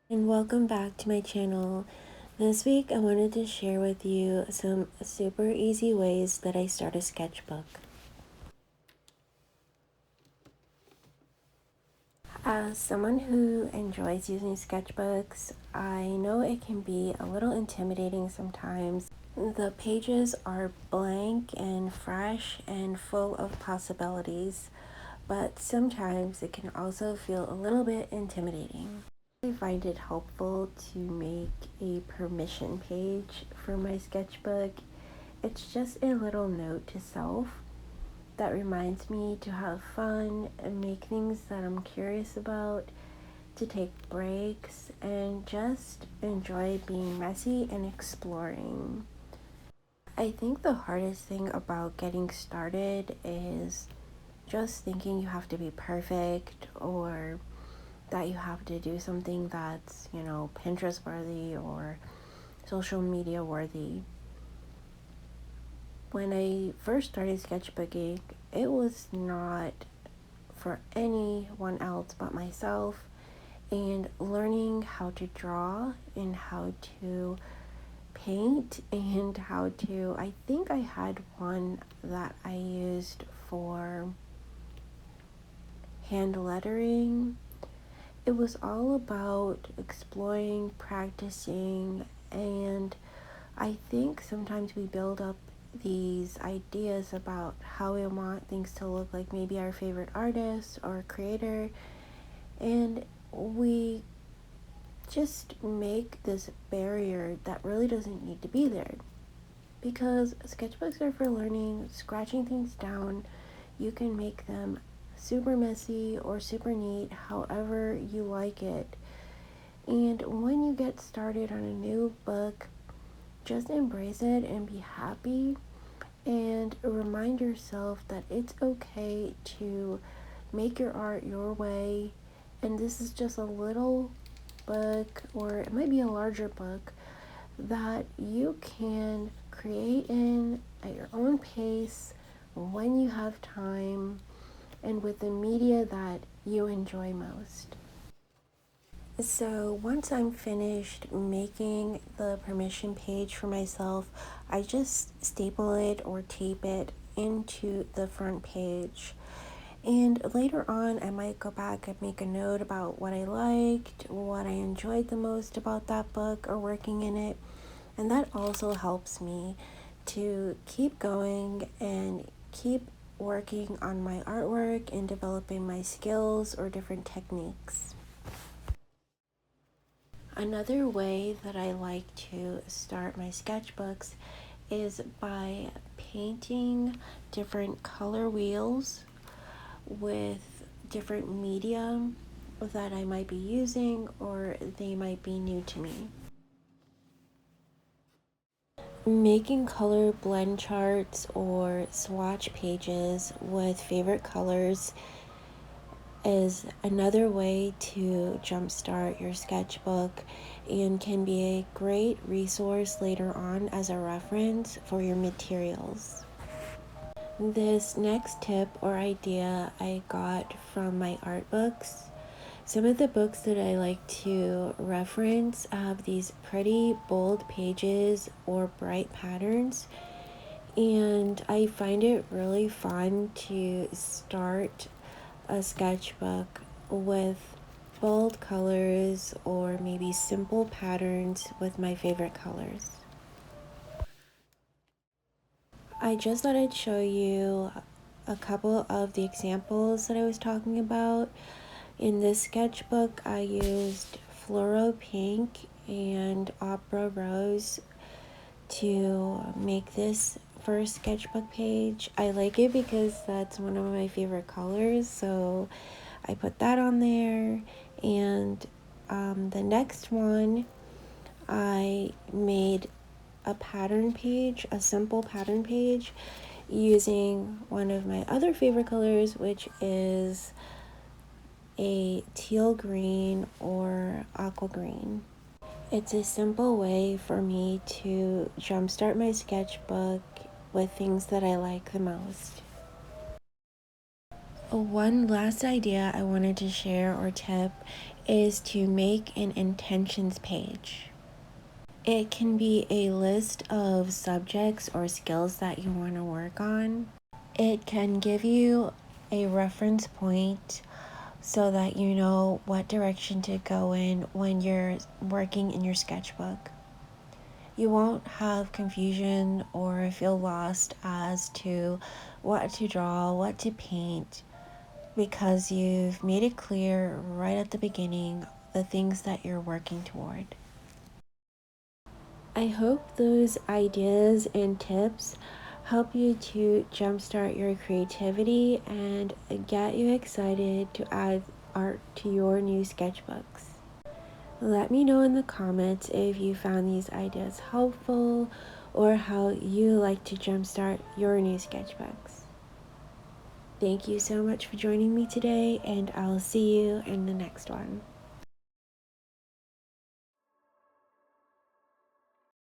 And welcome back to my channel. This week I wanted to share with you some super easy ways that I start a sketchbook. As someone who enjoys using sketchbooks, I know it can be a little intimidating sometimes. The pages are blank and fresh and full of possibilities, but sometimes it can also feel a little bit intimidating. I find it helpful to make a permission page for my sketchbook. It's just a little note to self that reminds me to have fun and make things that I'm curious about, to take breaks, and just enjoy being messy and exploring. I think the hardest thing about getting started is just thinking you have to be perfect or that you have to do something that's, Pinterest worthy or social media worthy. When I first started sketchbooking, it was not for anyone else but myself, and learning how to draw and how to paint and how to, I think I had one that I used for hand lettering. It was all about exploring, practicing, and I think sometimes we build up these ideas about how we want things to look like maybe our favorite artist or creator, and we just make this barrier that really doesn't need to be there. Because sketchbooks are for learning, scratching things down. You can make them super messy or super neat, however you like it. And when you get started on a new book, just embrace it and be happy, and remind yourself that it's okay to make your art your way. And this is just a little book, or it might be a larger book, that you can create in at your own pace when you have time and with the media that you enjoy most. So once I'm finished making the permission page for myself, I just staple it or tape it into the front page. And later on, I might go back and make a note about what I liked, what I enjoyed the most about that book or working in it. And that also helps me to keep going and keep working on my artwork and developing my skills or different techniques. Another way that I like to start my sketchbooks is by painting different color wheels with different medium that I might be using or they might be new to me. Making color blend charts or swatch pages with favorite colors is another way to jumpstart your sketchbook and can be a great resource later on as a reference for your materials. This next tip or idea I got from my art books. Some of the books that I like to reference have these pretty bold pages or bright patterns, and I find it really fun to start a sketchbook with bold colors or maybe simple patterns with my favorite colors. I just thought I'd show you a couple of the examples that I was talking about. In this sketchbook, I used fluoro pink and opera rose to make this first sketchbook page. I like it because that's one of my favorite colors, so I put that on there. And the next one, I made a pattern page, a simple pattern page, using one of my other favorite colors, which is a teal green or aqua green. It's a simple way for me to jumpstart my sketchbook with things that I like the most. One last idea I wanted to share or tip is to make an intentions page. It can be a list of subjects or skills that you want to work on. It can give you a reference point so that you know what direction to go in when you're working in your sketchbook. You won't have confusion or feel lost as to what to draw, what to paint, because you've made it clear right at the beginning the things that you're working toward. I hope those ideas and tips help you to jumpstart your creativity and get you excited to add art to your new sketchbooks. Let me know in the comments if you found these ideas helpful or how you like to jumpstart your new sketchbooks. Thank you so much for joining me today, and I'll see you in the next one.